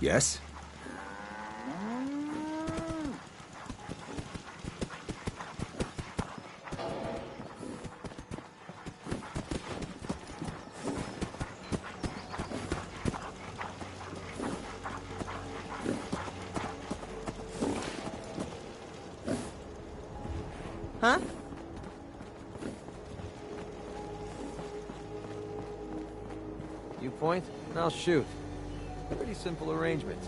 Yes? Huh? You point, and I'll shoot. Pretty simple arrangement.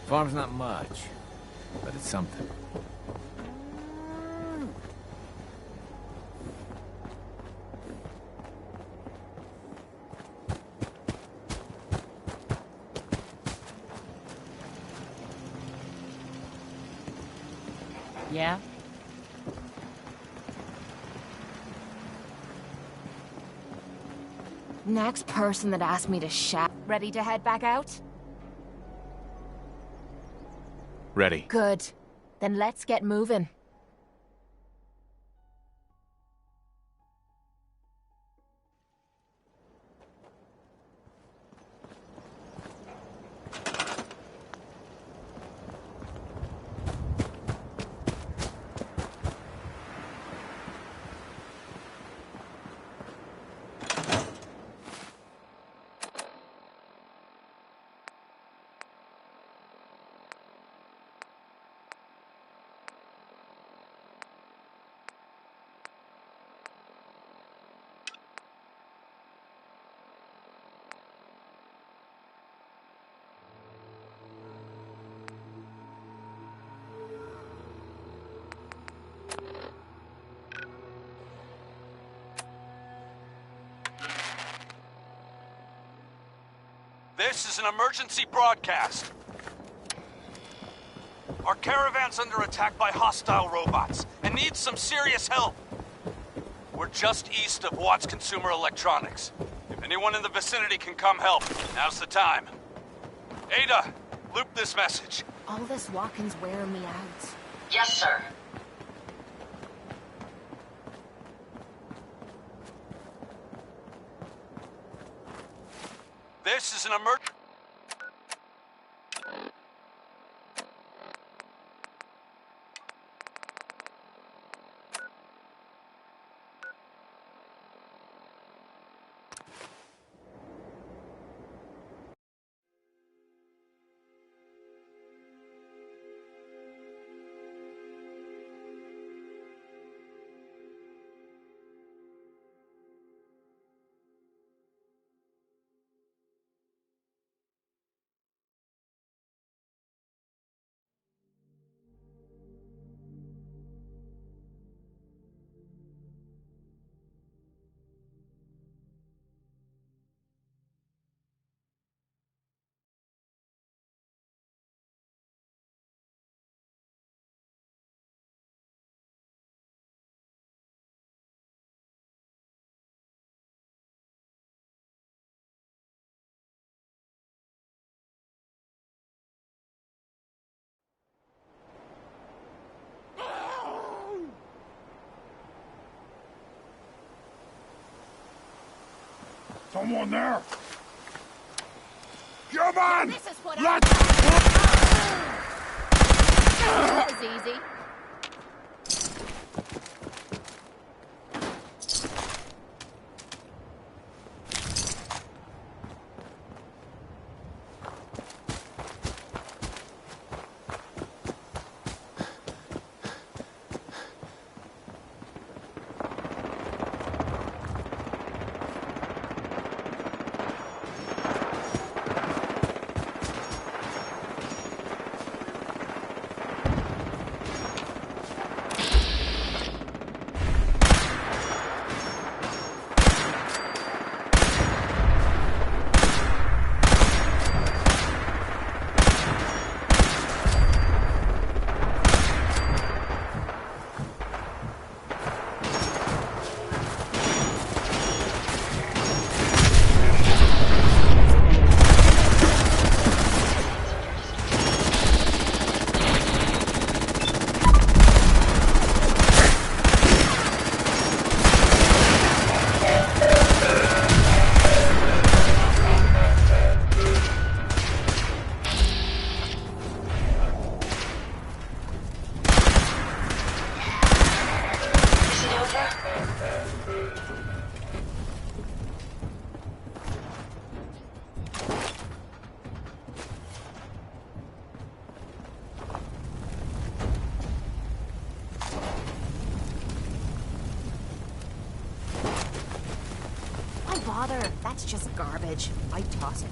Farm's not much, but it's something. Yeah? Next person that asked me to shout. Ready to head back out? Ready. Good. Then let's get moving. This is an emergency broadcast. Our caravan's under attack by hostile robots and needs some serious help. We're just east of Watts Consumer Electronics. If anyone in the vicinity can come help, now's the time. Ada, loop this message. All this walking's wearing me out. Yes, sir. This is an emergency. Someone there! Come on! This is what Let's... That was easy. bother. That's just garbage. I'd toss it.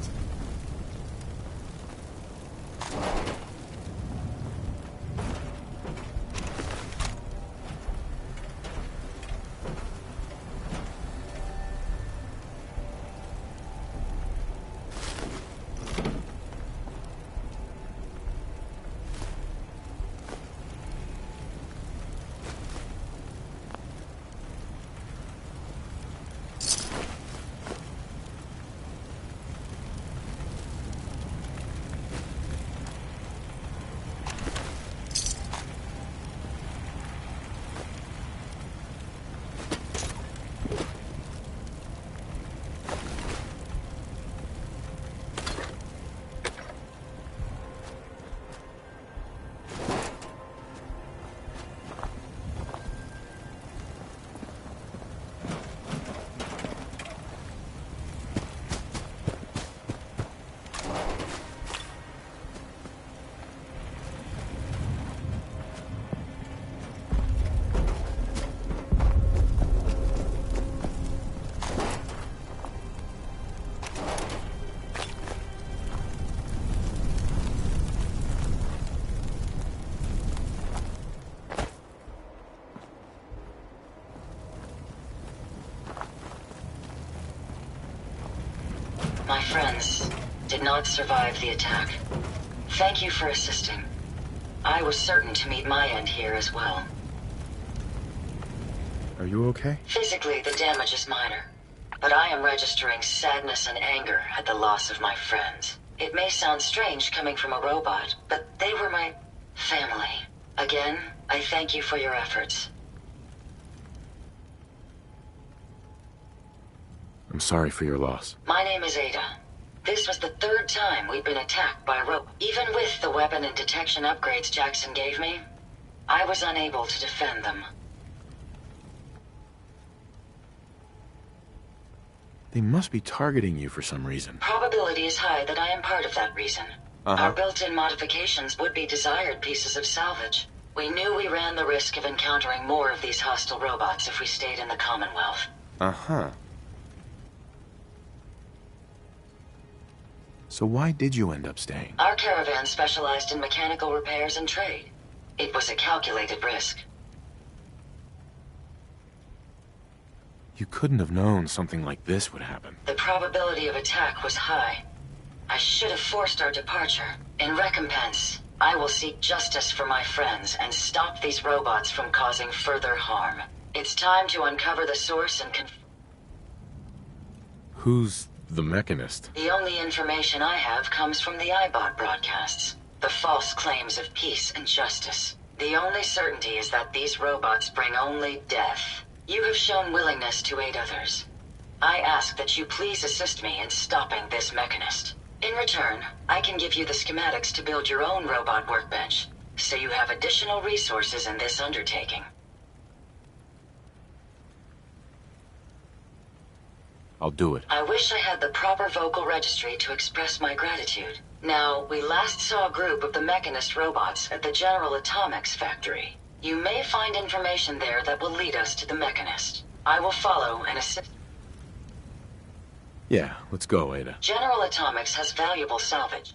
My friends did not survive the attack. Thank you for assisting. I was certain to meet my end here as well. Are you okay? Physically, the damage is minor, but I am registering sadness and anger at the loss of my friends. It may sound strange coming from a robot, but they were my family. Again, I thank you for your efforts. I'm sorry for your loss. My name is Ada. This was the third time we've been attacked by robots. Even with the weapon and detection upgrades Jackson gave me, I was unable to defend them. They must be targeting you for some reason. Probability is high that I am part of that reason. Our built-in modifications would be desired pieces of salvage. We knew we ran the risk of encountering more of these hostile robots if we stayed in the Commonwealth. So why did you end up staying? Our caravan specialized in mechanical repairs and trade. It was a calculated risk. You couldn't have known something like this would happen. The probability of attack was high. I should have forced our departure. In recompense, I will seek justice for my friends and stop these robots from causing further harm. It's time to uncover the source and Who's the Mechanist? The only information I have comes from the iBot broadcasts. The false claims of peace and justice. The only certainty is that these robots bring only death. You have shown willingness to aid others. I ask that you please assist me in stopping this Mechanist. In return, I can give you the schematics to build your own robot workbench, so you have additional resources in this undertaking. I'll do it. I wish I had the proper vocal registry to express my gratitude. Now, we last saw a group of the Mechanist robots at the General Atomics factory. You may find information there that will lead us to the Mechanist. I will follow and assist. Yeah, let's go, Ada. General Atomics has valuable salvage.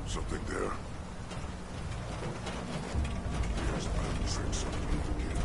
Something there. Yes, I'll trick something again.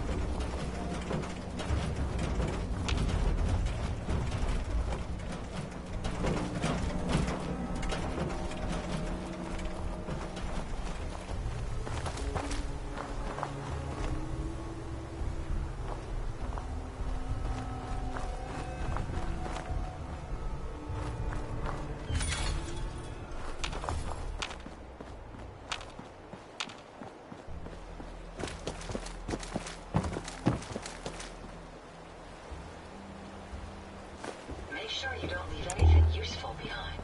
Make sure you don't leave anything useful behind.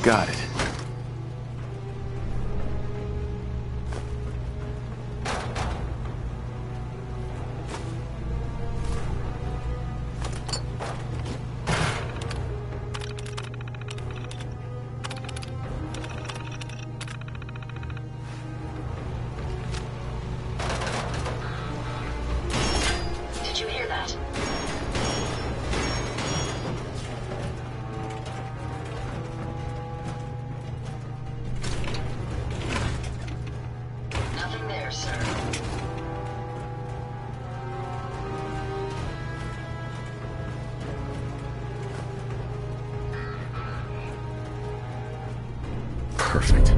Got it. Did you hear that? Nothing there, sir. Perfect.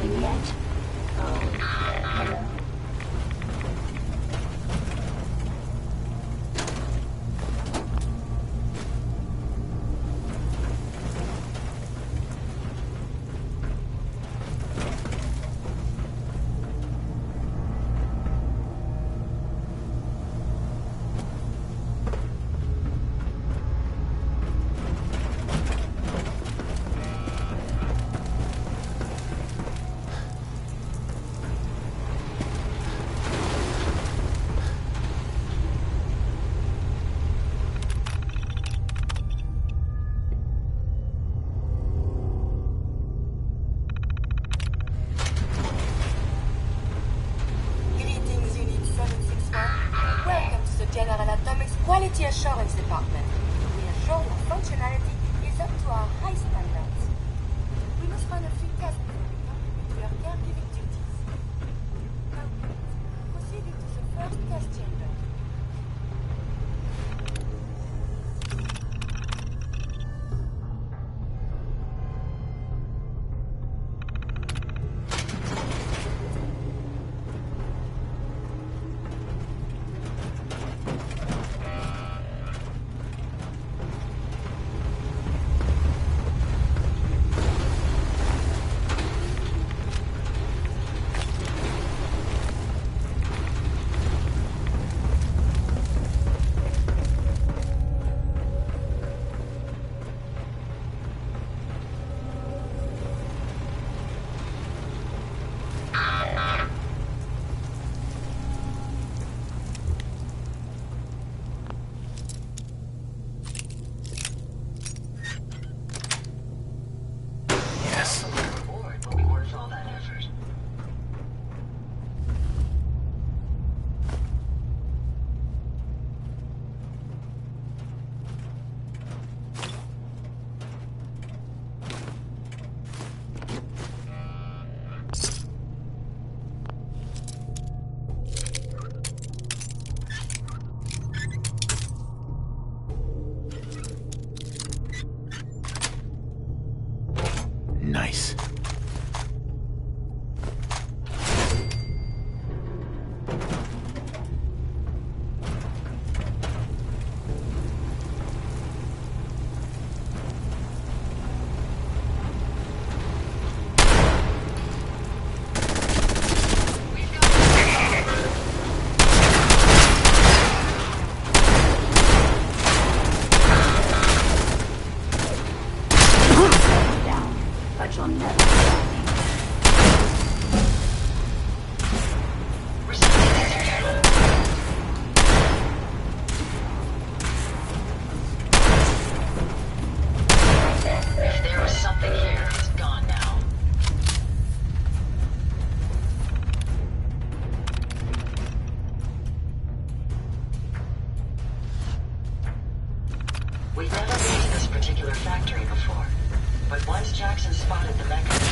something yet? Oh, hello. Quality Assurance Department. We assure your functionality is up to our high standards. We must run a few tests before we contribute to your caregiving duties. Now, proceeding to the first test chamber. Nice. But you'll never stop me. If there was something here, it's gone now. We've never been to this particular factory before, but once Jackson spotted the Mechanist...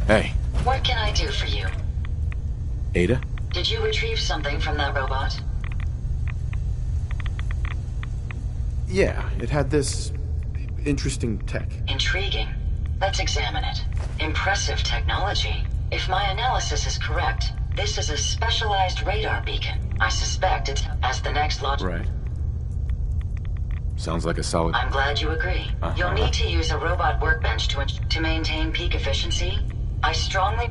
Hey. What can I do for you? Ada? Did you retrieve something from that robot? Yeah, it had this interesting tech. Intriguing. Let's examine it. Impressive technology. If my analysis is correct, this is a specialized radar beacon. I suspect it's as the next Right. Sounds like a solid... I'm glad you agree. You'll need to use a robot workbench to maintain peak efficiency. I strongly...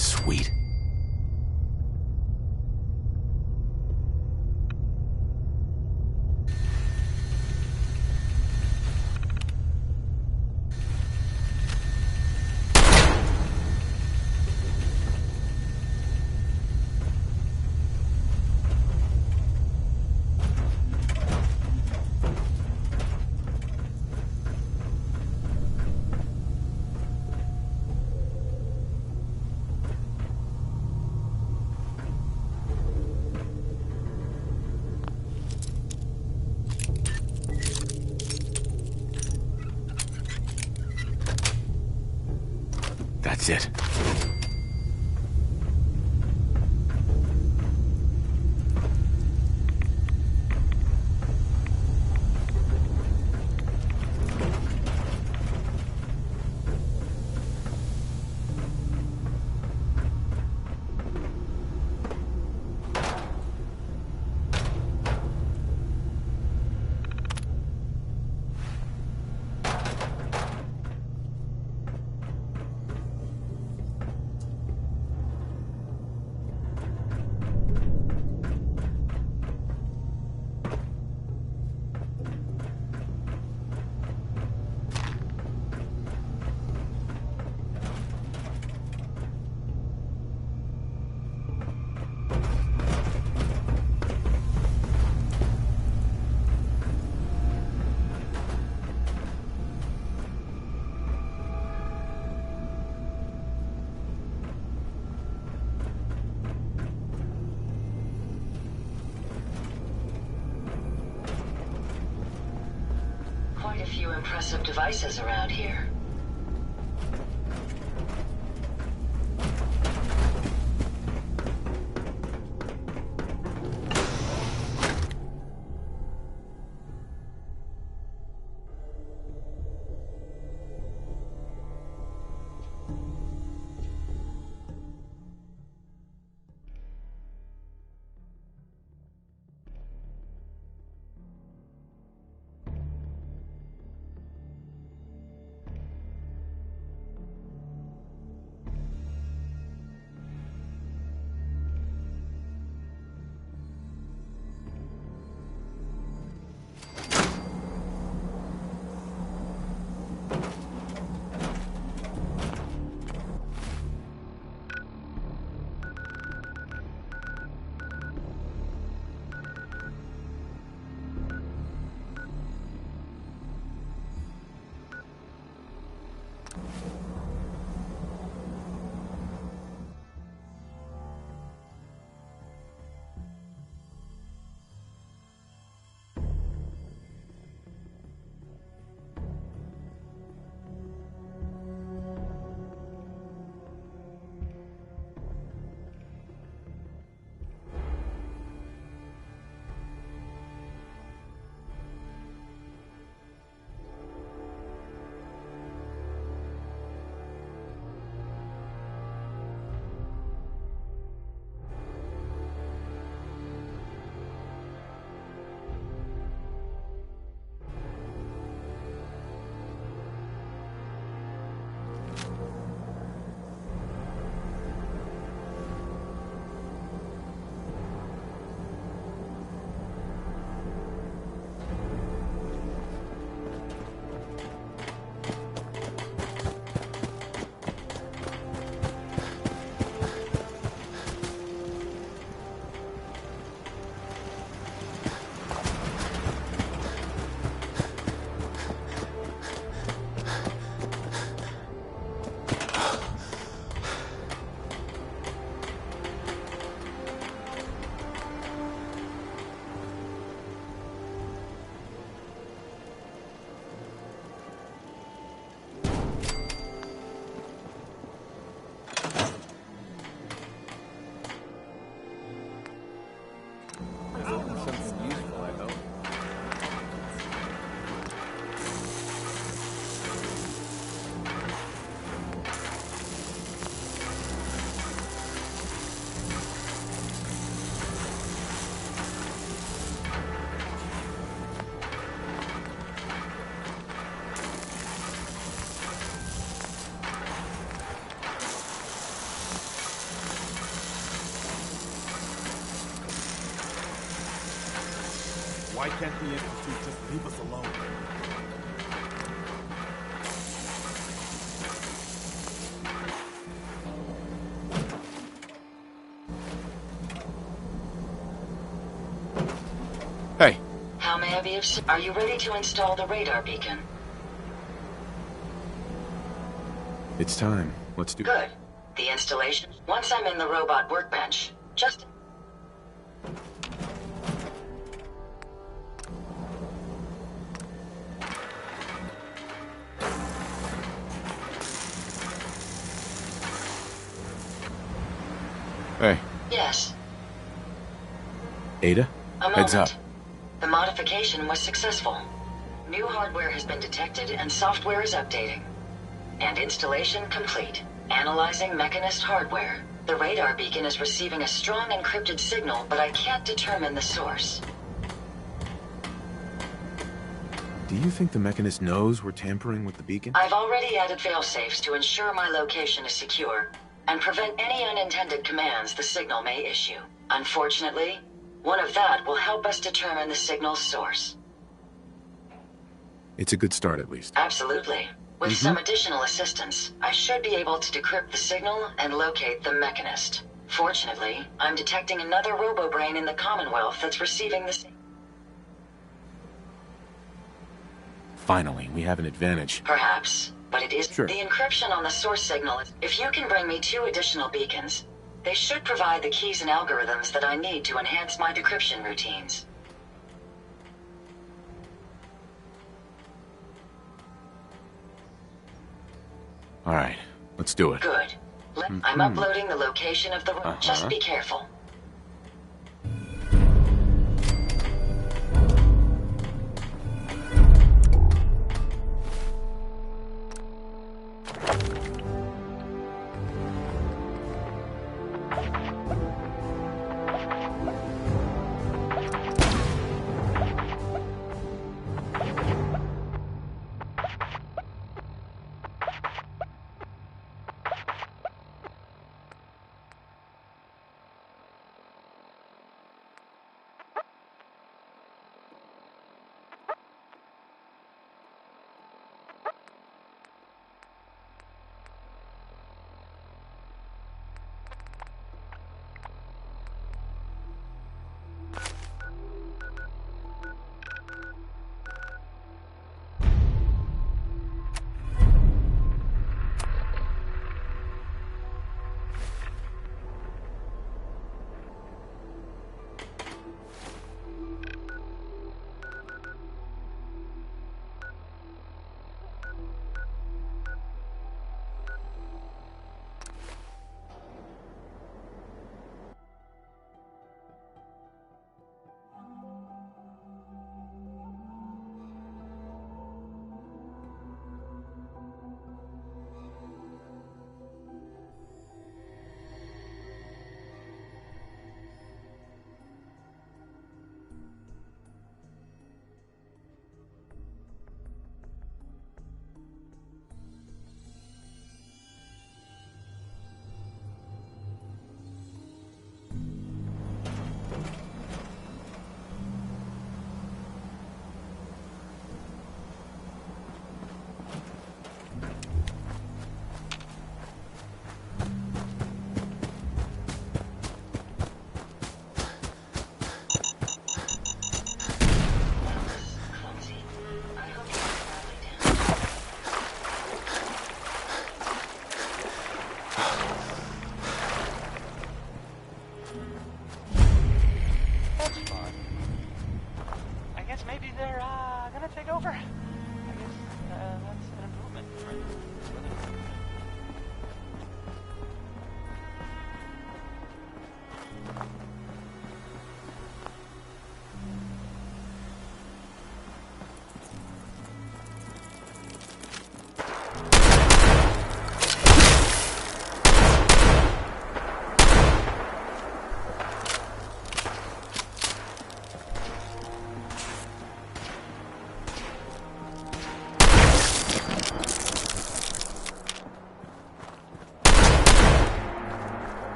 Sweet. That's it. Quite a few impressive devices around here. Why can't the Institute just leave us alone? Hey, How may I be of Are you ready to install the radar beacon? it's time. Let's do it. Good. The installation. Once I'm in the robot workbench, just... Hey, Yes, Ada? a moment. Heads up. The modification was successful. New hardware has been detected and software is updating. And installation complete. Analyzing Mechanist hardware. The radar beacon is receiving a strong encrypted signal, but I can't determine the source. Do you think the Mechanist knows we're tampering with the beacon? I've already added failsafes to ensure my location is secure and prevent any unintended commands the signal may issue. Unfortunately, one of that will help us determine the signal's source. It's a good start, at least. Absolutely. With some additional assistance, I should be able to decrypt the signal and locate the Mechanist. Fortunately, I'm detecting another robo-brain in the Commonwealth that's receiving the signal. Finally, we have an advantage. Perhaps, but it is Sure. the encryption on the source signal. If you can bring me 2 additional beacons, they should provide the keys and algorithms that I need to enhance my decryption routines. All right, let's do it. Good. I'm uploading the location of the room. Just be careful.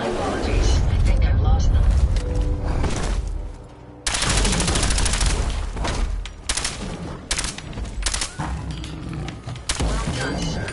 My apologies. I think I've lost them. Well done, sir.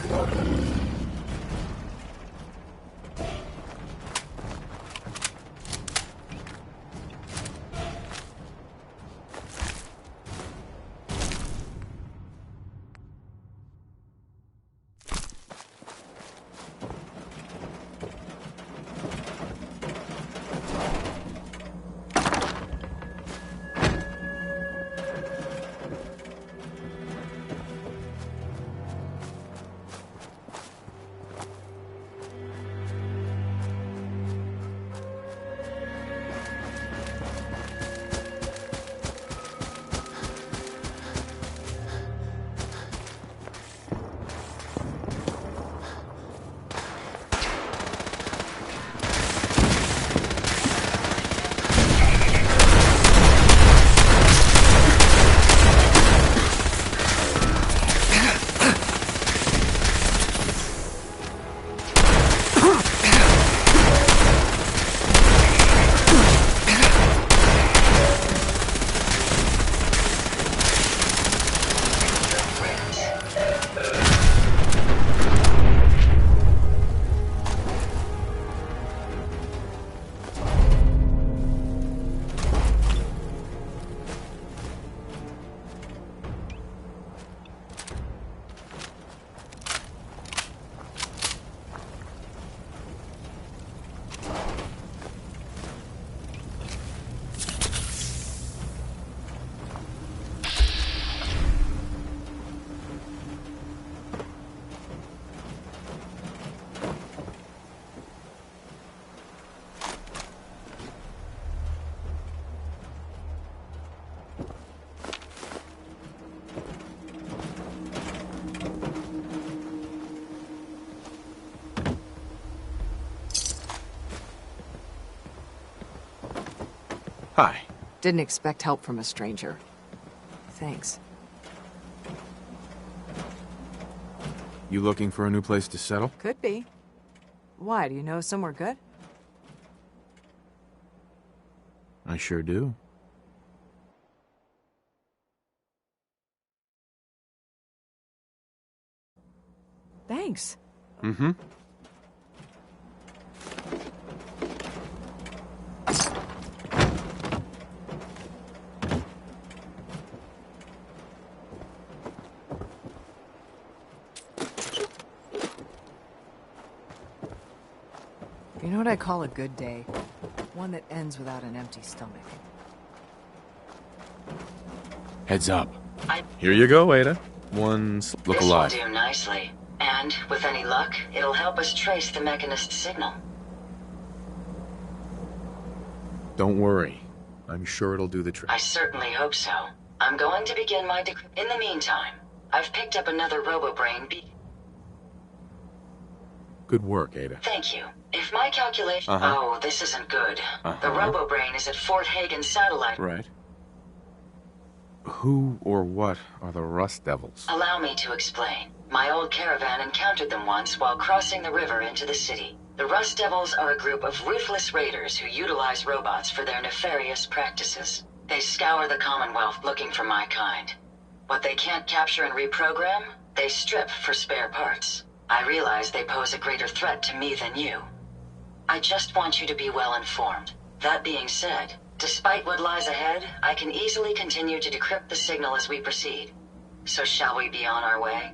Hi. Didn't expect help from a stranger. Thanks. You looking for a new place to settle? Could be. Why, do you know somewhere good? I sure do. Thanks. Mm-hmm. You know what I call a good day? One that ends without an empty stomach. Heads up. Here you go, Ada. Look This alive. will do nicely. And, with any luck, it'll help us trace the Mechanist signal. Don't worry. I'm sure it'll do the trick. I certainly hope so. I'm going to begin my In the meantime, I've picked up another RoboBrain Good work, Ada. Thank you. If my calculation... Oh, this isn't good. The RoboBrain is at Fort Hagen Satellite. Right. Who or what are the Rust Devils? Allow me to explain. My old caravan encountered them once while crossing the river into the city. The Rust Devils are a group of ruthless raiders who utilize robots for their nefarious practices. They scour the Commonwealth looking for my kind. What they can't capture and reprogram, they strip for spare parts. I realize they pose a greater threat to me than you. I just want you to be well informed. That being said, despite what lies ahead, I can easily continue to decrypt the signal as we proceed. So shall we be on our way?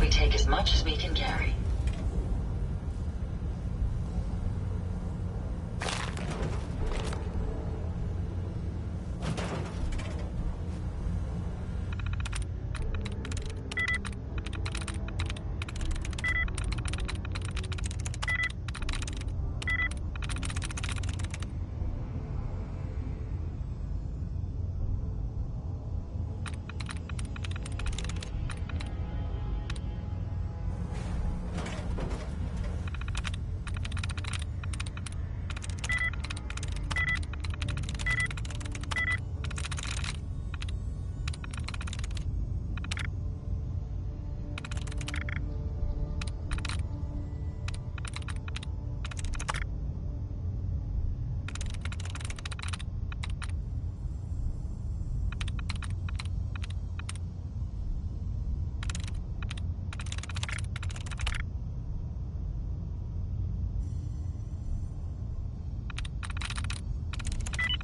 we take as much as we can carry.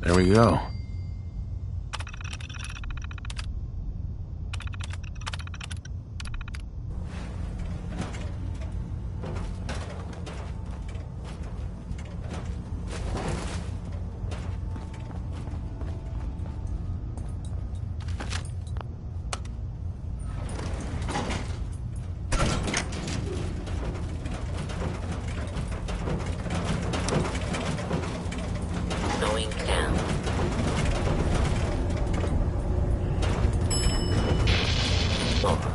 There we go. Going down. Over.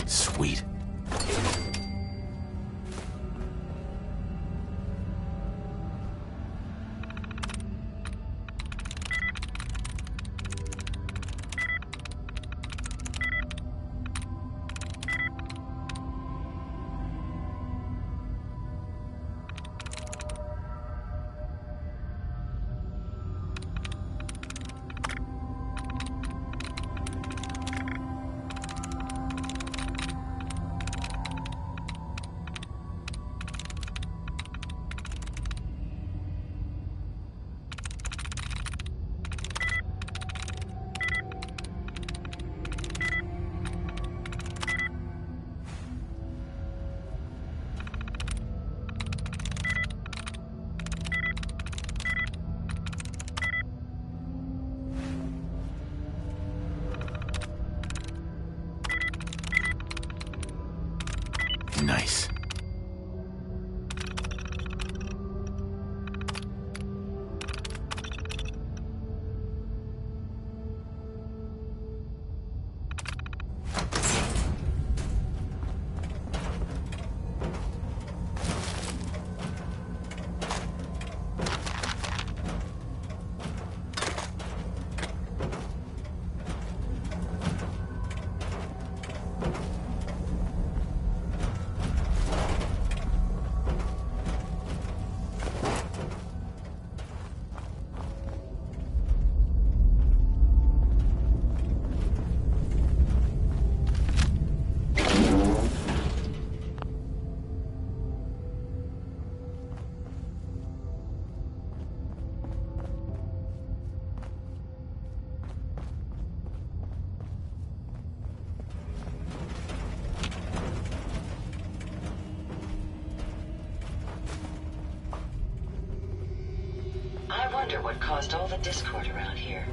Sweet. Nice. I wonder what caused all the discord around here.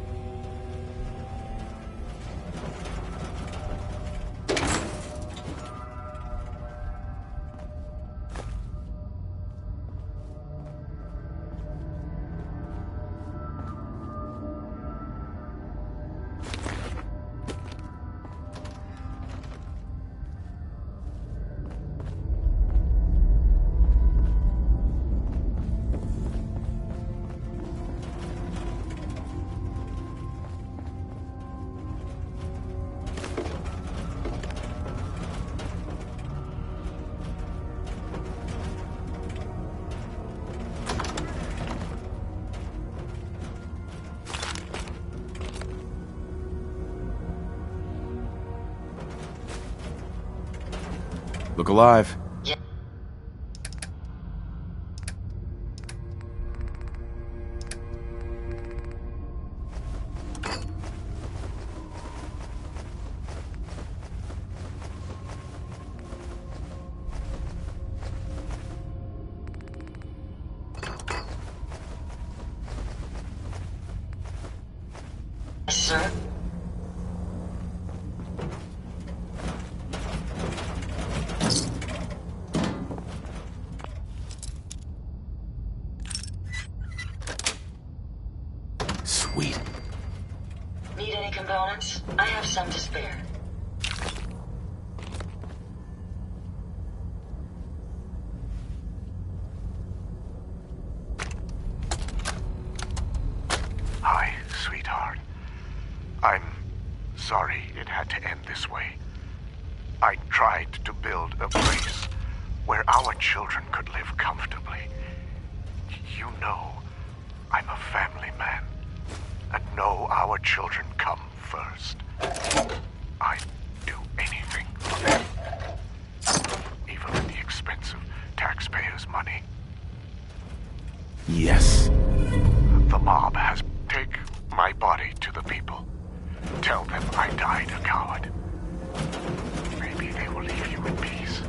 Look alive. Yeah. Sir? Sweet. Need any components? I have some to spare. Hi, sweetheart. I'm sorry it had to end this way. I tried to build a place where our children could live comfortably. You know, I'm a family man, and know our children come first. I'd do anything for them, even at the expense of taxpayers' money. Yes. The mob has take my body to the people. Tell them I died a coward. Maybe they will leave you in peace.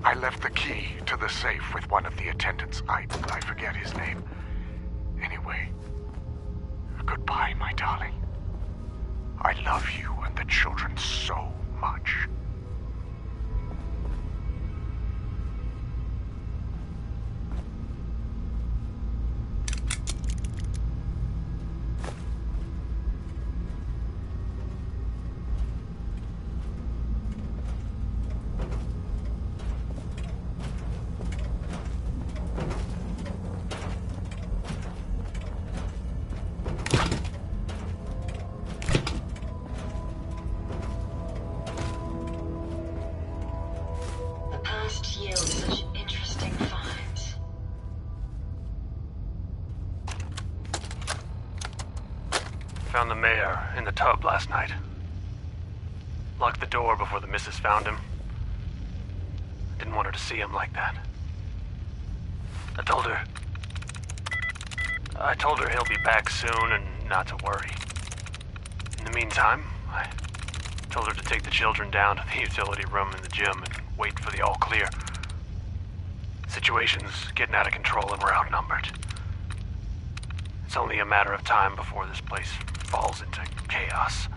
I left the key to the safe with one of the attendants. I forget his name. Anyway, goodbye, my darling. I love you and the children so much. The past yields such interesting finds. Found the mayor in the tub last night. Locked the door before the missus found him. Didn't want her to see him like that. I told her he'll be back soon and not to worry. In the meantime, I told her to take the children down to the utility room in the gym and wait for the all clear. Situation's getting out of control and we're outnumbered. It's only a matter of time before this place falls into chaos.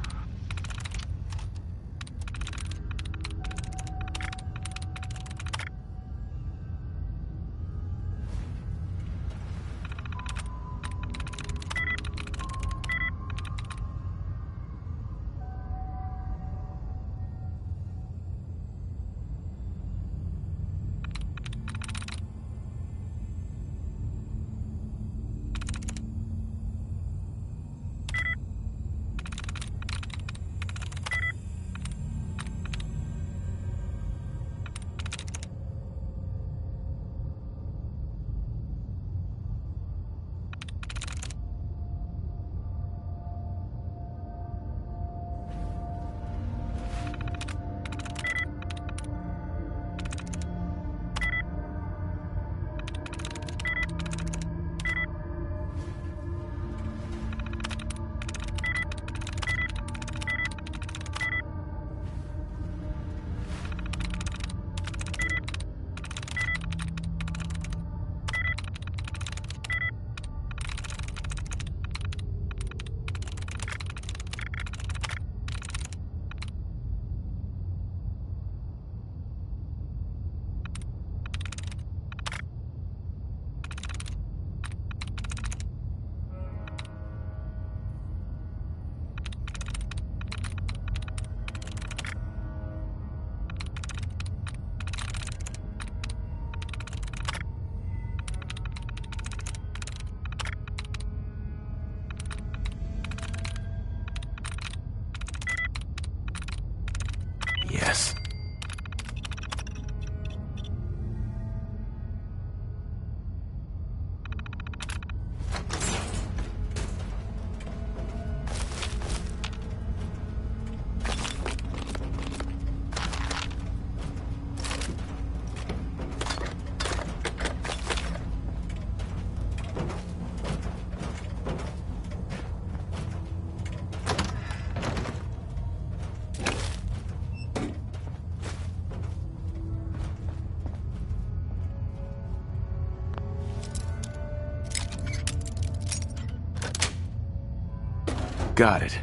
Got it.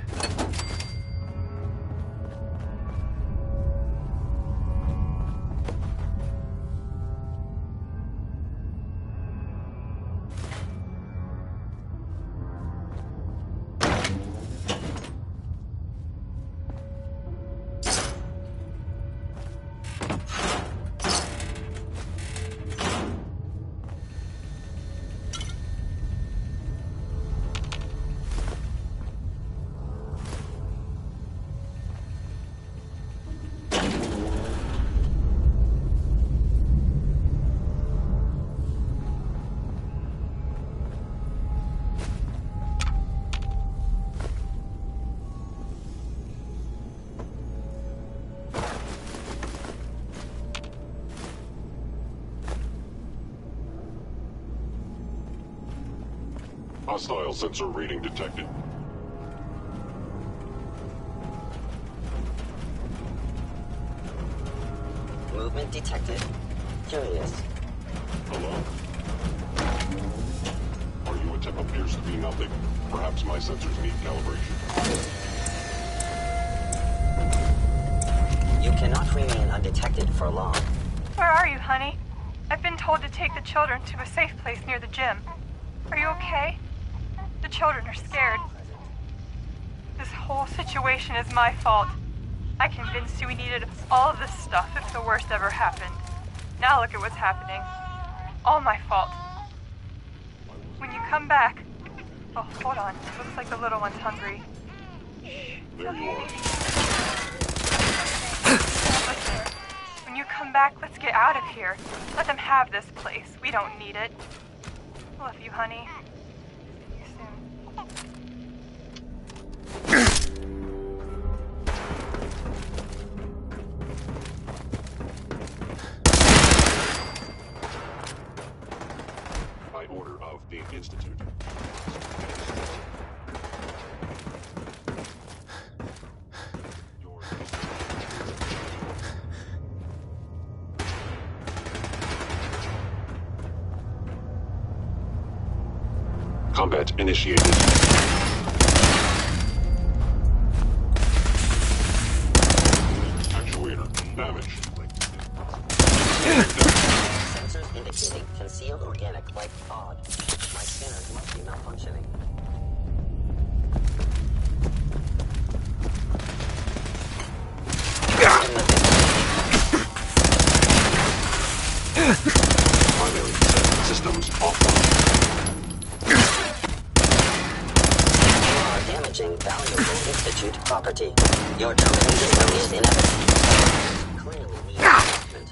Hostile sensor reading detected. Movement detected. Curious. Hello? Are you a tip? Appears to be nothing. Perhaps my sensors need calibration. You cannot remain undetected for long. Where are you, honey? I've been told to take the children to a safe place near the gym. Are you okay? The children are scared. This whole situation is my fault. I convinced you we needed all of this stuff if the worst ever happened. Now look at what's happening. All my fault. When you come back... Oh, hold on. Looks like the little one's hungry. There you are. Listen, when you come back, let's get out of here. Let them have this place. We don't need it. Love you, honey. By order of the Institute. Combat initiated. Actuator damaged. Sensors indicating concealed organic life pod. My scanners must be malfunctioning. Primary systems offline. You are damaging valuable Institute property. Your termination is inevitable. Clearly needs treatment.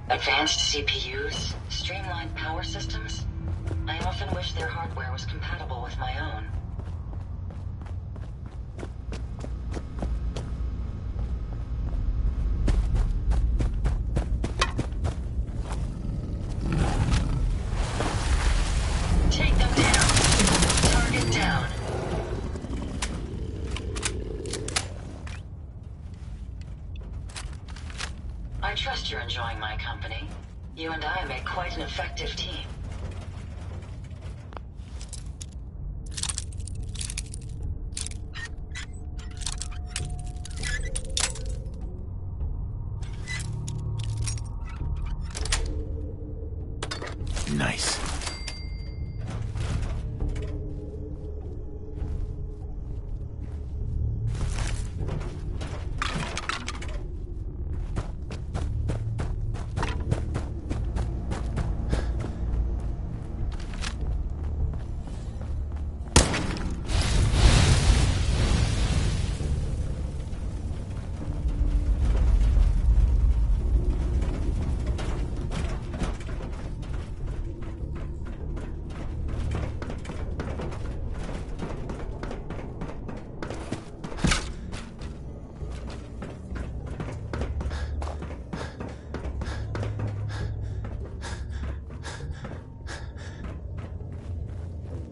Advanced CPUs, streamlined power systems. I often wish their hardware was compatible with my own. Take them down. Target down. I trust you're enjoying my company. You and I make quite an effective team. Nice.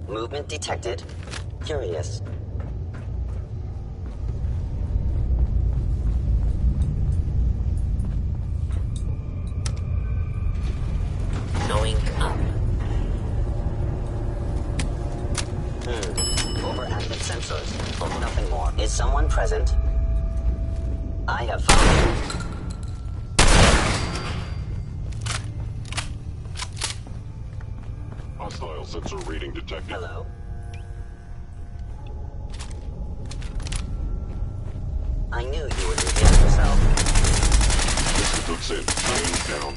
Movement detected. Curious. sensors. Nothing more. Is someone present? I have found. Hostile sensor reading detected. Hello? I knew you would reveal yourself. This looks in. Hands down.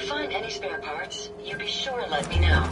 Find any spare parts, you be sure to let me know.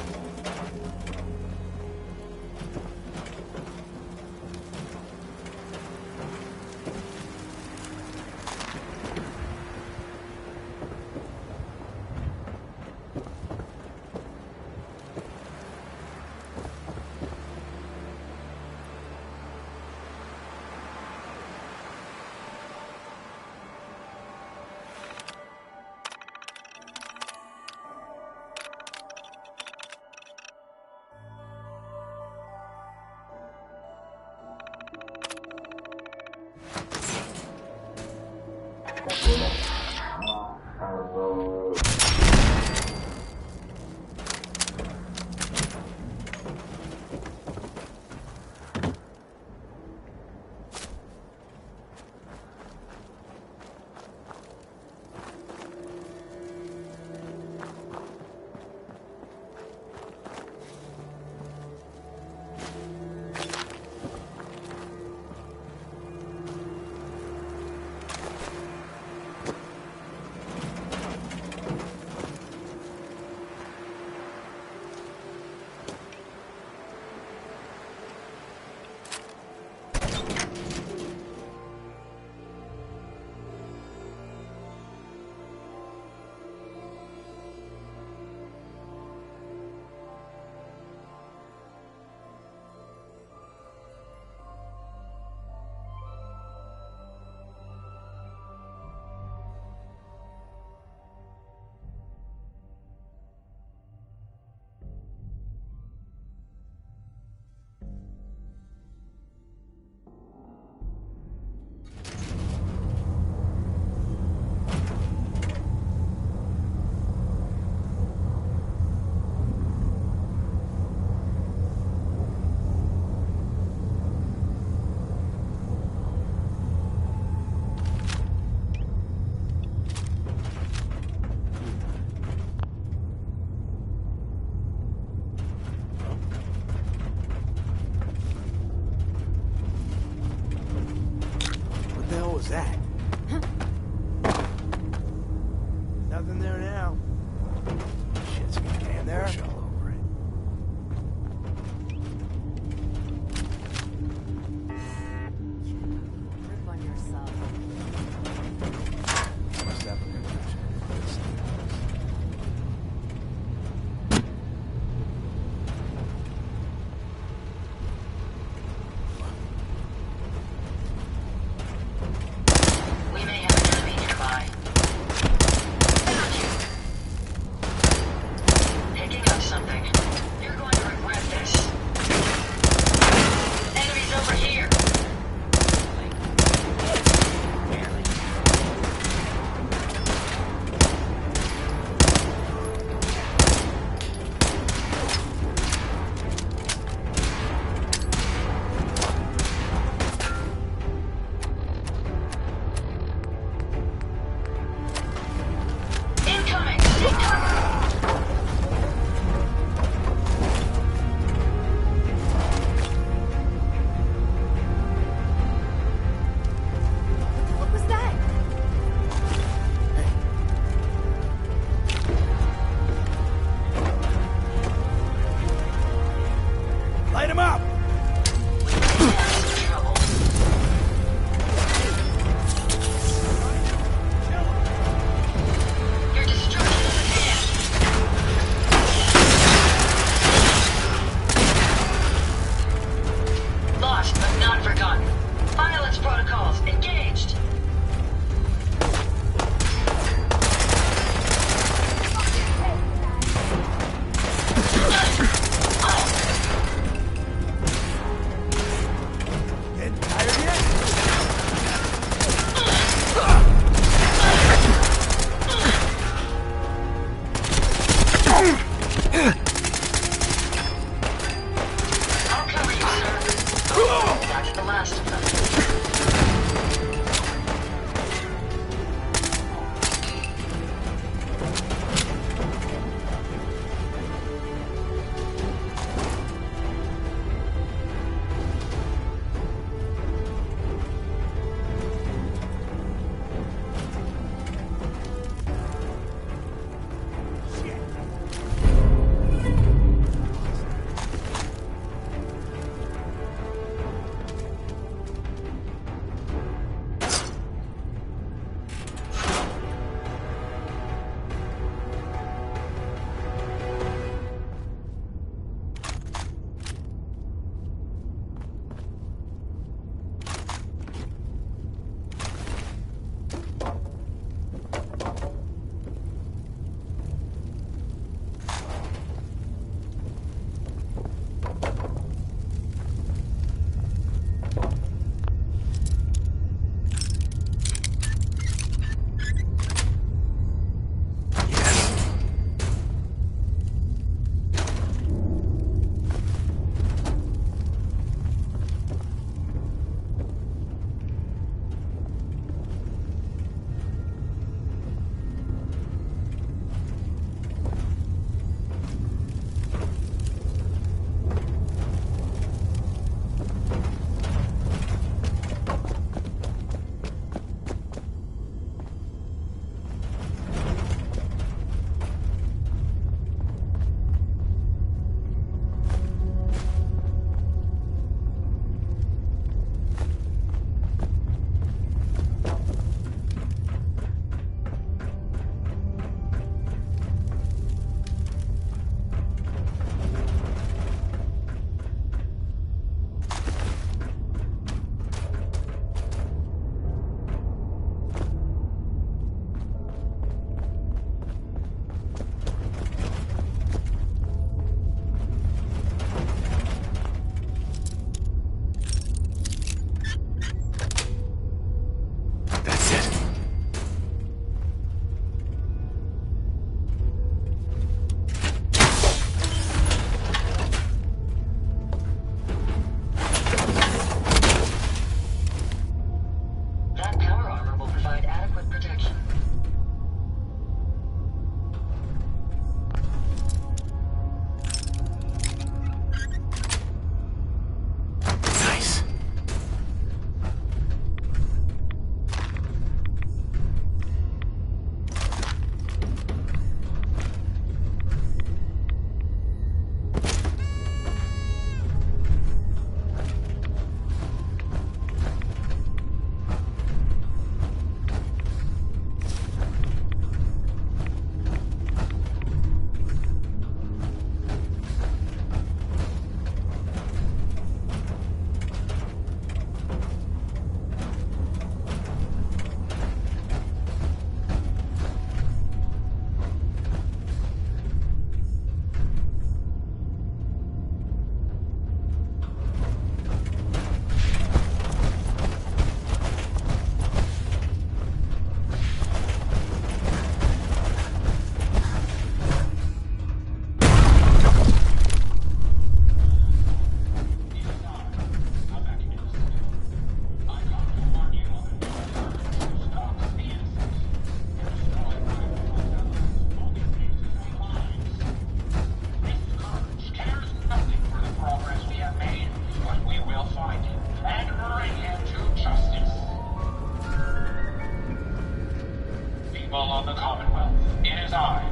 People of the Commonwealth, it is I,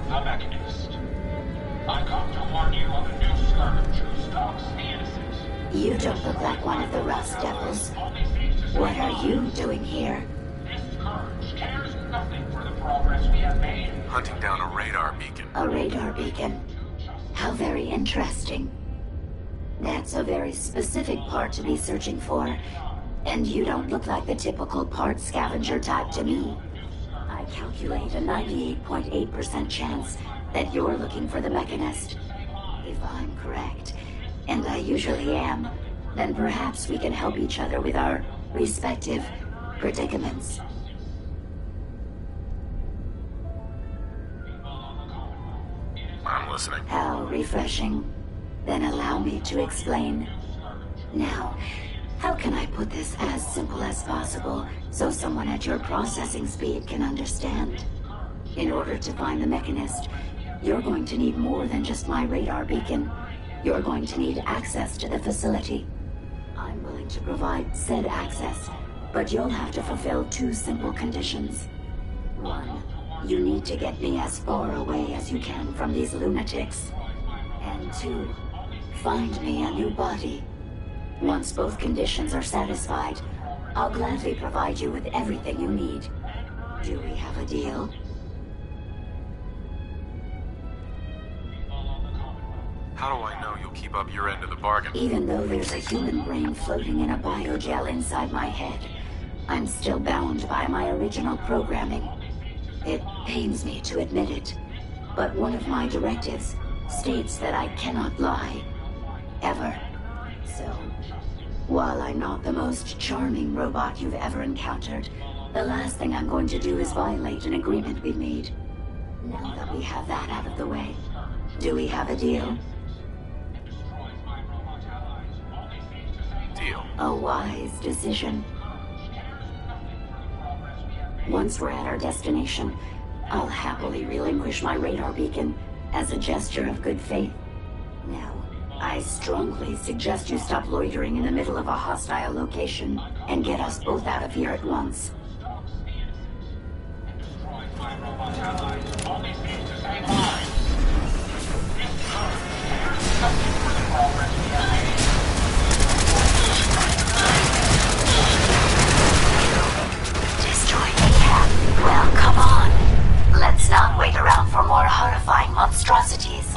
the Mechanist. I come to warn you of a new scourge who stalks the innocent. You don't look like one of the Rust Devils. What are you doing here? This scourge cares nothing for the progress we have made. Hunting down a radar beacon. A radar beacon? How very interesting. That's a very specific part to be searching for. And you don't look like the typical part scavenger type to me. I calculate a 98.8% chance that you're looking for the Mechanist. If I'm correct, and I usually am, then perhaps we can help each other with our respective predicaments. I'm listening. How refreshing. Then allow me to explain. Now, how can I put this as simple as possible so someone at your processing speed can understand? In order to find the Mechanist, you're going to need more than just my radar beacon. You're going to need access to the facility. I'm willing to provide said access, but you'll have to fulfill two simple conditions. One, you need to get me as far away as you can from these lunatics. And two, find me a new body. Once both conditions are satisfied, I'll gladly provide you with everything you need. Do we have a deal? How do I know you'll keep up your end of the bargain? Even though there's a human brain floating in a biogel inside my head, I'm still bound by my original programming. It pains me to admit it, but one of my directives states that I cannot lie. Ever. So, while I'm not the most charming robot you've ever encountered, the last thing I'm going to do is violate an agreement we've made. Now that we have that out of the way, do we have a deal? Deal. A wise decision. Once we're at our destination, I'll happily relinquish my radar beacon as a gesture of good faith. Now, I strongly suggest you stop loitering in the middle of a hostile location and get us both out of here at once. Well, come on. Let's not wait around for more horrifying monstrosities.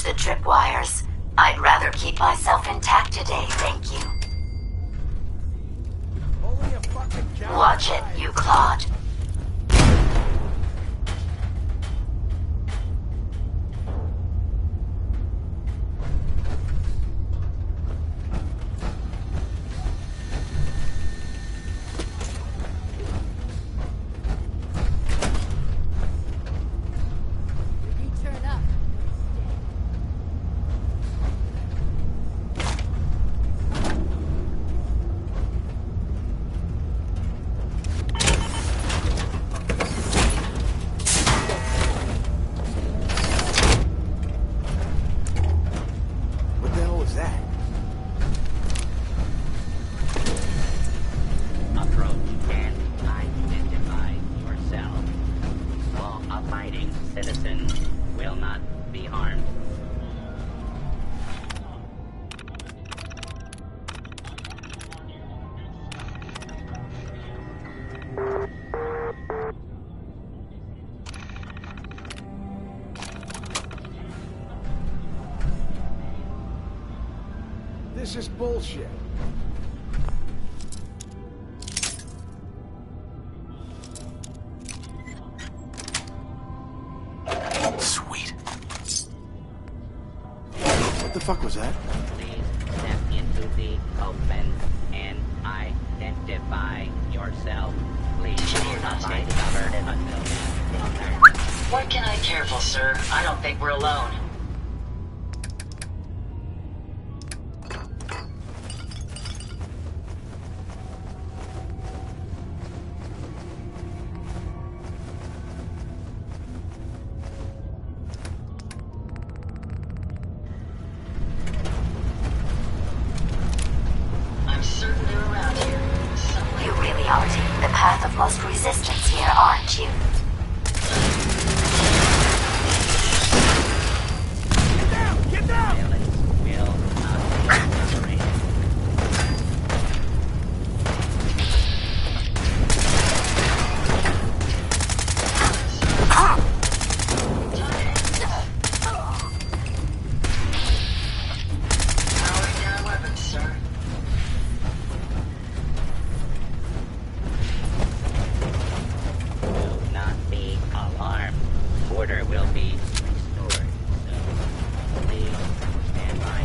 The tripwires. I'd rather keep myself intact today, thank you. Watch it, you Claude. This is bullshit. Sweet. What the fuck was that? Please step into the open and identify yourself. Please do not be covered until... What can I careful, sir? I don't think we're alone. I'm certain they're around here. You really are taking the path of most resistance here, aren't you? Get down! Powering down weapons, sir. Do not be alarmed. Order will be restored. So please stand by.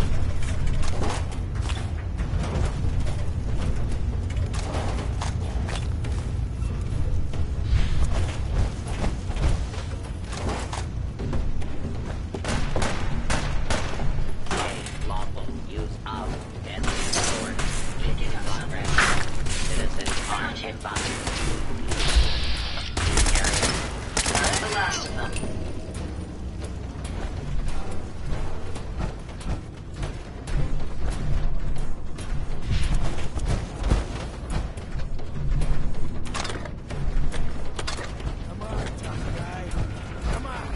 A lawful use of deadly force in progress. Citizens are advised. That's the last of them. Come on, tough guy. Come on.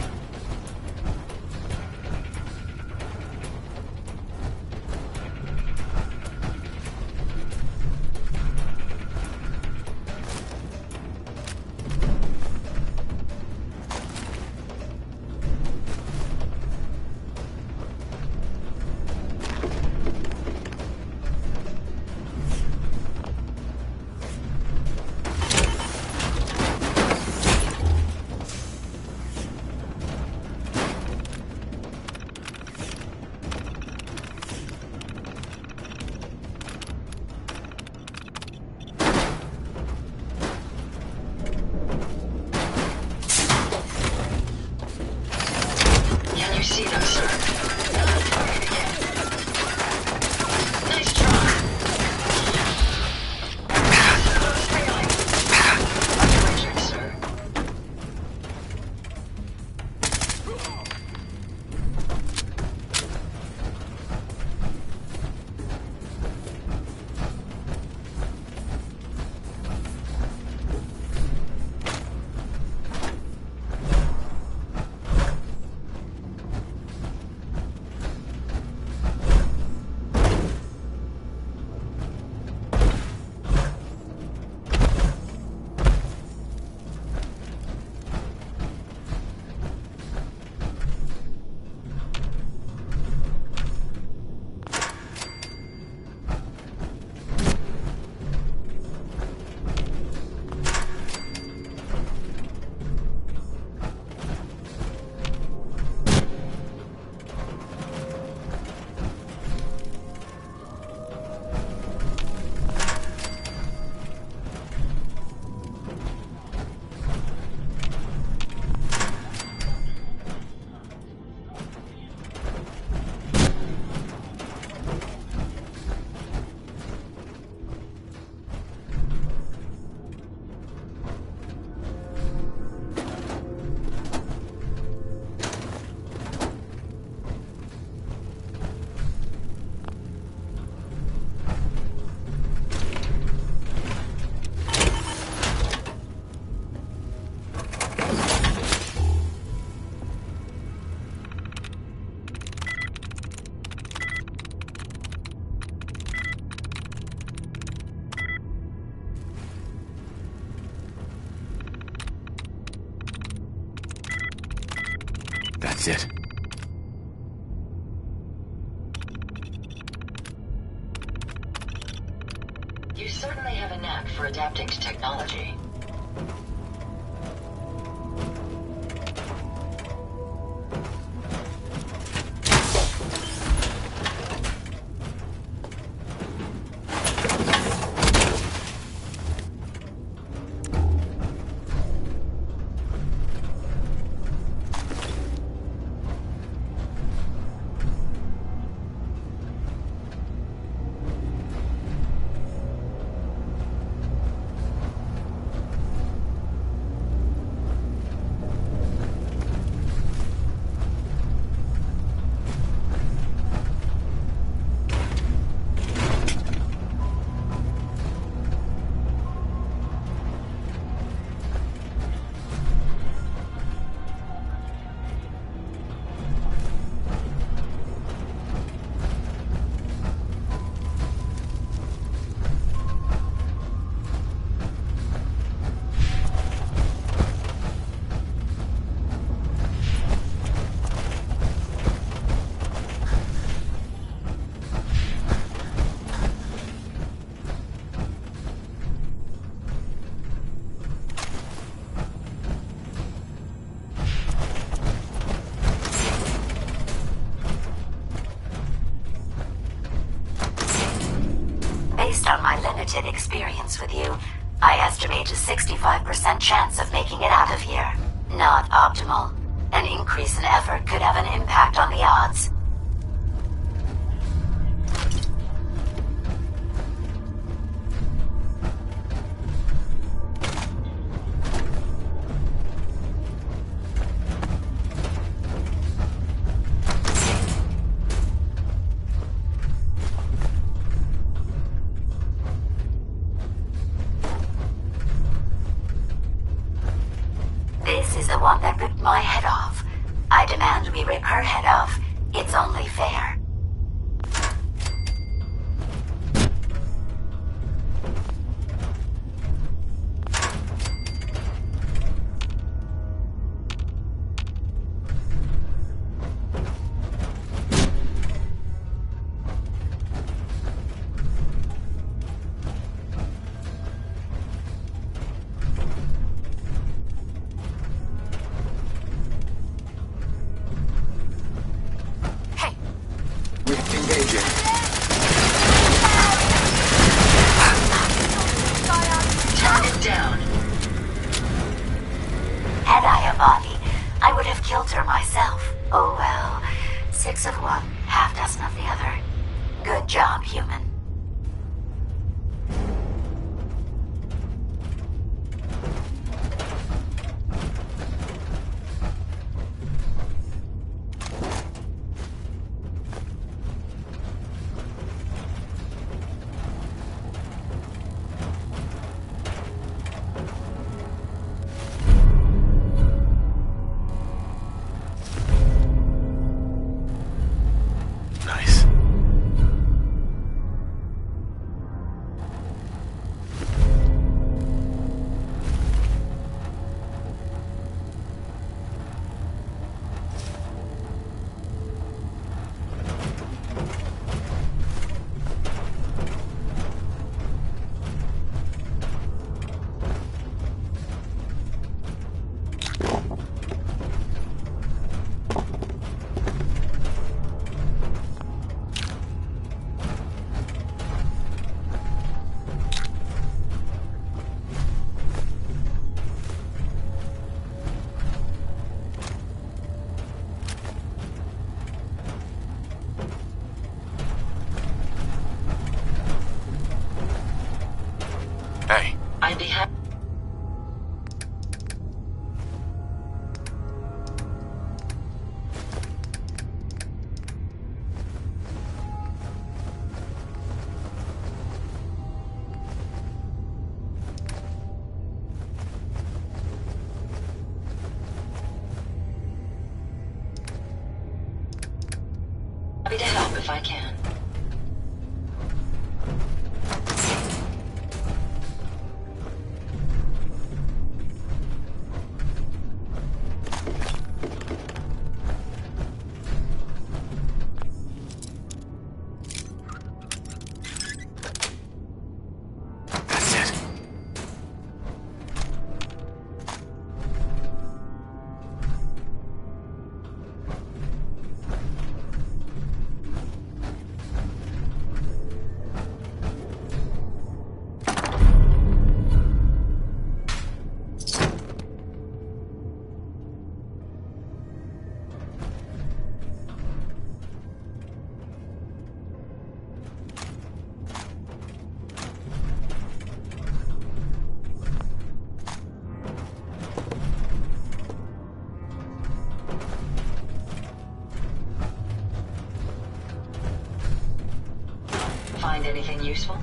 Can you see them, sir? Target again. Nice try. Failing. Richard, sir. That's it. You certainly have a knack for adapting to technology. Based on my limited experience with you, I estimate a 65% chance of making it out of here. Not optimal. An increase in effort could have an impact on the odds. This is the one that ripped my head off. I demand we rip her head off. It's only fair. Target down. Had I a body, I would have killed her myself. Oh well. 6 of one, half dozen of the other. Good job, human. Nice. Hey. I'd be happy. Happy to help if I can. Find anything useful?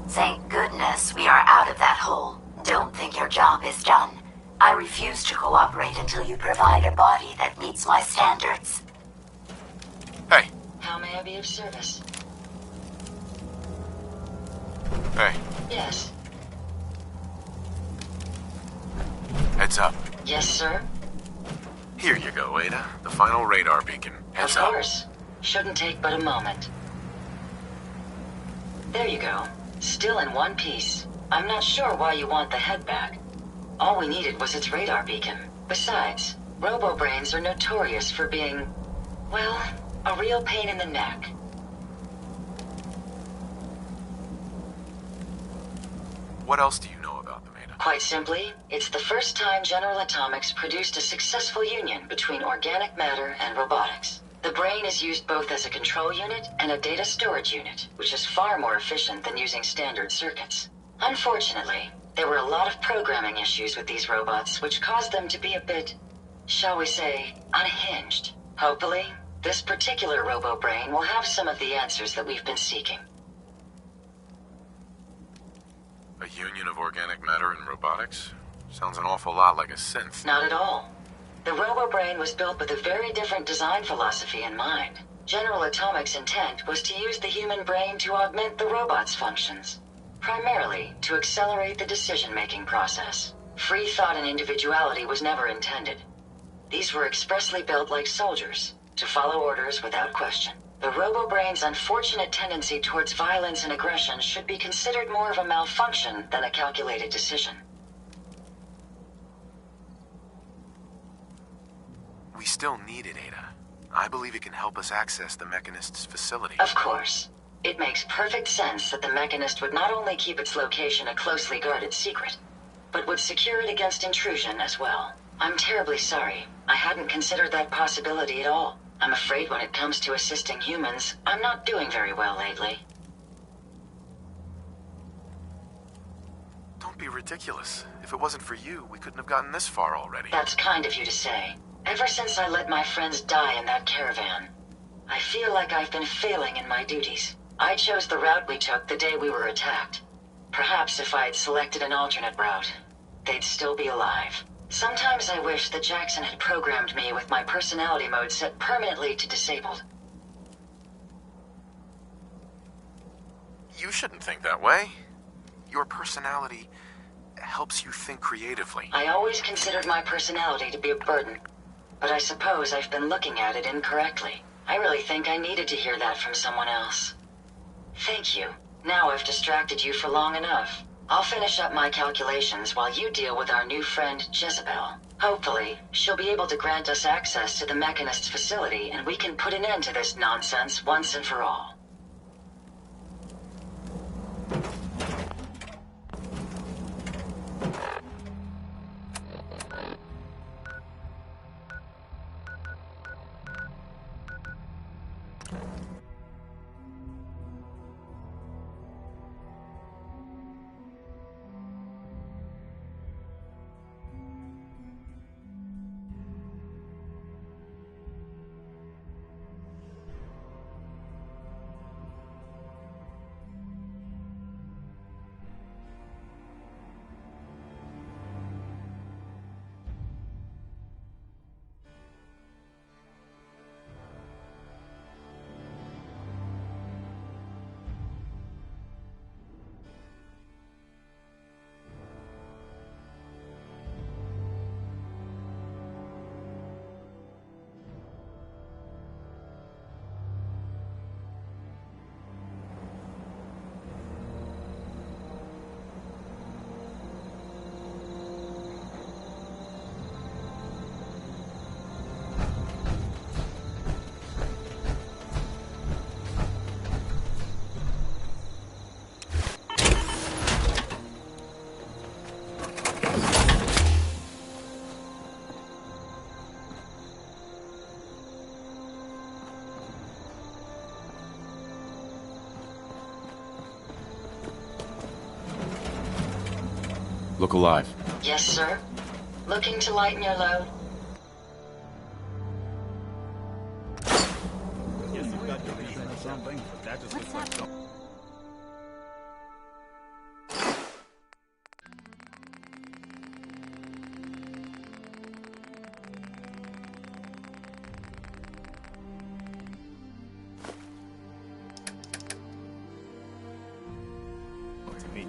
Thank goodness we are out of that hole. Don't think your job is done. I refuse to cooperate until you provide a body that meets my standards. Hey. How may I be of service? Hey. Yes. Heads up. Yes, sir? Here you go, Ada. The final radar beacon. Heads Of up. course. Shouldn't take but a moment. There you go. Still in one piece. I'm not sure why you want the head back. All we needed was its radar beacon. Besides, robo-brains are notorious for being, well, a real pain in the neck. What else do you know about them, Ada? Quite simply, it's the first time General Atomics produced a successful union between organic matter and robotics. The brain is used both as a control unit and a data storage unit, which is far more efficient than using standard circuits. Unfortunately, there were a lot of programming issues with these robots, which caused them to be a bit, shall we say, unhinged. Hopefully, this particular robo-brain will have some of the answers that we've been seeking. A union of organic matter and robotics? Sounds an awful lot like a synth. Not at all. The robo-brain was built with a very different design philosophy in mind. General Atomics' intent was to use the human brain to augment the robot's functions, primarily to accelerate the decision-making process. Free thought and individuality was never intended. These were expressly built like soldiers, to follow orders without question. The robo-brain's unfortunate tendency towards violence and aggression should be considered more of a malfunction than a calculated decision. We still need it, Ada. I believe it can help us access the Mechanist's facility. Of course. It makes perfect sense that the Mechanist would not only keep its location a closely guarded secret, but would secure it against intrusion as well. I'm terribly sorry. I hadn't considered that possibility at all. I'm afraid when it comes to assisting humans, I'm not doing very well lately. Don't be ridiculous. If it wasn't for you, we couldn't have gotten this far already. That's kind of you to say. Ever since I let my friends die in that caravan, I feel like I've been failing in my duties. I chose the route we took the day we were attacked. Perhaps if I had selected an alternate route, they'd still be alive. Sometimes I wish that Jackson had programmed me with my personality mode set permanently to disabled. You shouldn't think that way. Your personality helps you think creatively. I always considered my personality to be a burden, but I suppose I've been looking at it incorrectly. I really think I needed to hear that from someone else. Thank you. Now I've distracted you for long enough. I'll finish up my calculations while you deal with our new friend, Jezebel. Hopefully, she'll be able to grant us access to the Mechanist's facility and we can put an end to this nonsense once and for all. Look alive. Yes, sir. Looking to lighten your load? Yes, you've got your reason or something, but that just looks like something. To me.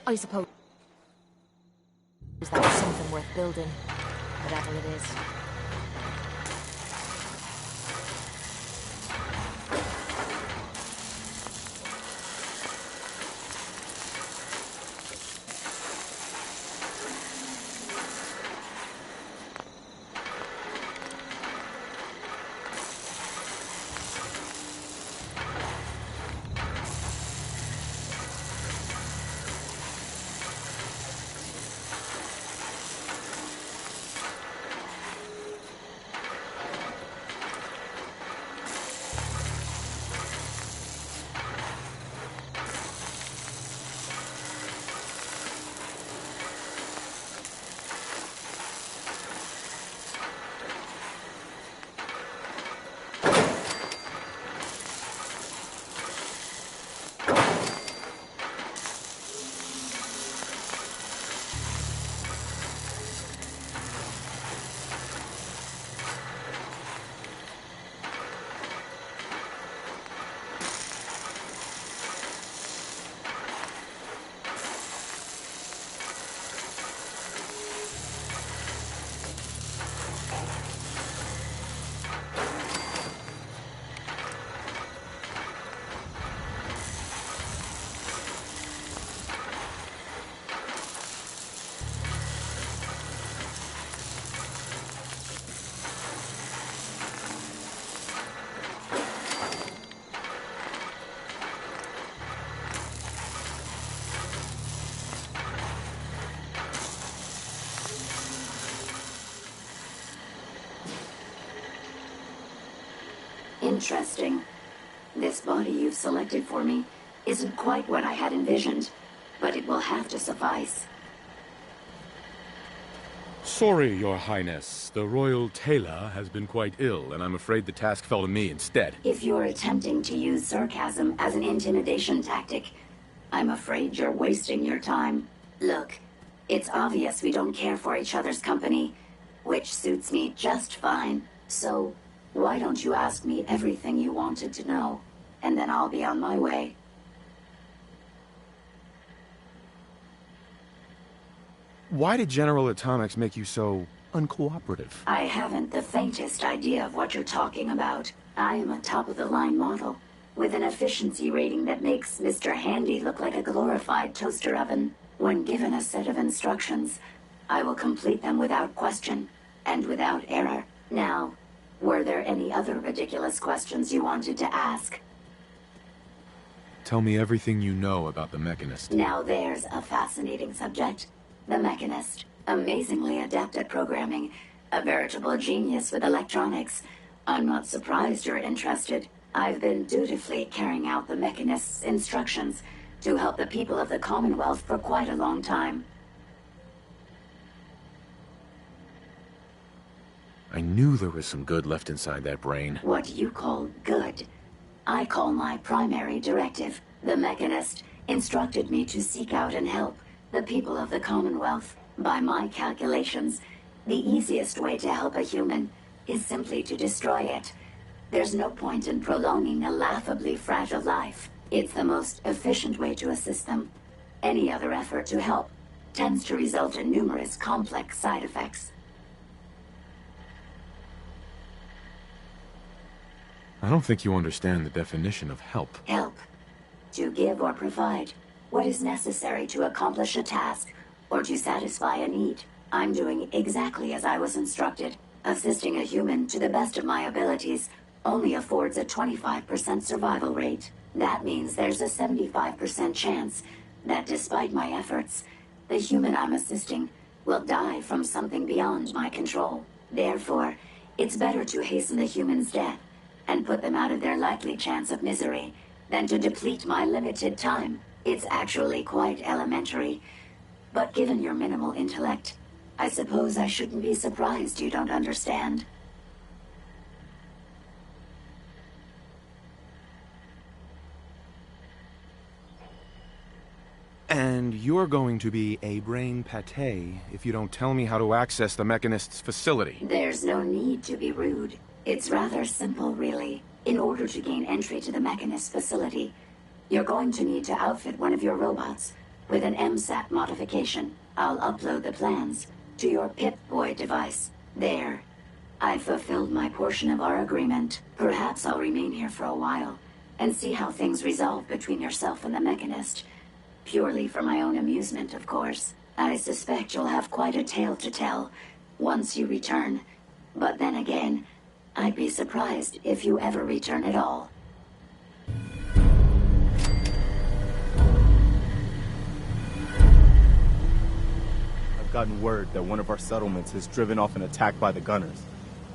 I suppose that was something worth building, whatever it is. Interesting. This body you've selected for me isn't quite what I had envisioned, but it will have to suffice. Sorry, Your Highness. The Royal Tailor has been quite ill, and I'm afraid the task fell to me instead. If you're attempting to use sarcasm as an intimidation tactic, I'm afraid you're wasting your time. Look, it's obvious we don't care for each other's company, which suits me just fine. So, why don't you ask me everything you wanted to know, and then I'll be on my way. Why did General Atomics make you so uncooperative? I haven't the faintest idea of what you're talking about. I am a top-of-the-line model, with an efficiency rating that makes Mr. Handy look like a glorified toaster oven. When given a set of instructions, I will complete them without question, and without error. Now, were there any other ridiculous questions you wanted to ask? Tell me everything you know about the Mechanist. Now there's a fascinating subject. The Mechanist, amazingly adept at programming, a veritable genius with electronics. I'm not surprised you're interested. I've been dutifully carrying out the Mechanist's instructions to help the people of the Commonwealth for quite a long time. I knew there was some good left inside that brain. What you call good, I call my primary directive. The Mechanist instructed me to seek out and help the people of the Commonwealth. By my calculations, the easiest way to help a human is simply to destroy it. There's no point in prolonging a laughably fragile life. It's the most efficient way to assist them. Any other effort to help tends to result in numerous complex side effects. I don't think you understand the definition of help. Help. To give or provide what is necessary to accomplish a task or to satisfy a need. I'm doing exactly as I was instructed. Assisting a human to the best of my abilities only affords a 25% survival rate. That means there's a 75% chance that despite my efforts, the human I'm assisting will die from something beyond my control. Therefore, it's better to hasten the human's death and put them out of their likely chance of misery than to deplete my limited time. It's actually quite elementary, but given your minimal intellect, I suppose I shouldn't be surprised you don't understand. And you're going to be a brain pate if you don't tell me how to access the Mechanist's facility. There's no need to be rude. It's rather simple, really. In order to gain entry to the Mechanist facility, you're going to need to outfit one of your robots with an MSAT modification. I'll upload the plans to your Pip-Boy device. There. I've fulfilled my portion of our agreement. Perhaps I'll remain here for a while and see how things resolve between yourself and the Mechanist. Purely for my own amusement, of course. I suspect you'll have quite a tale to tell once you return. But then again, I'd be surprised if you ever return at all. I've gotten word that one of our settlements has driven off an attack by the Gunners.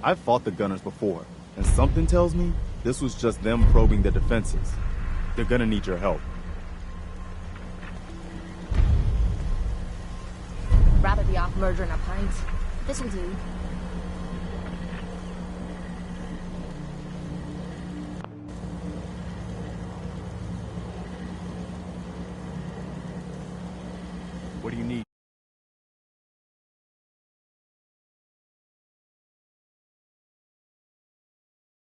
I've fought the Gunners before, and something tells me this was just them probing their defenses. They're gonna need your help. Rather be off murdering a pint. This'll do. What do you need?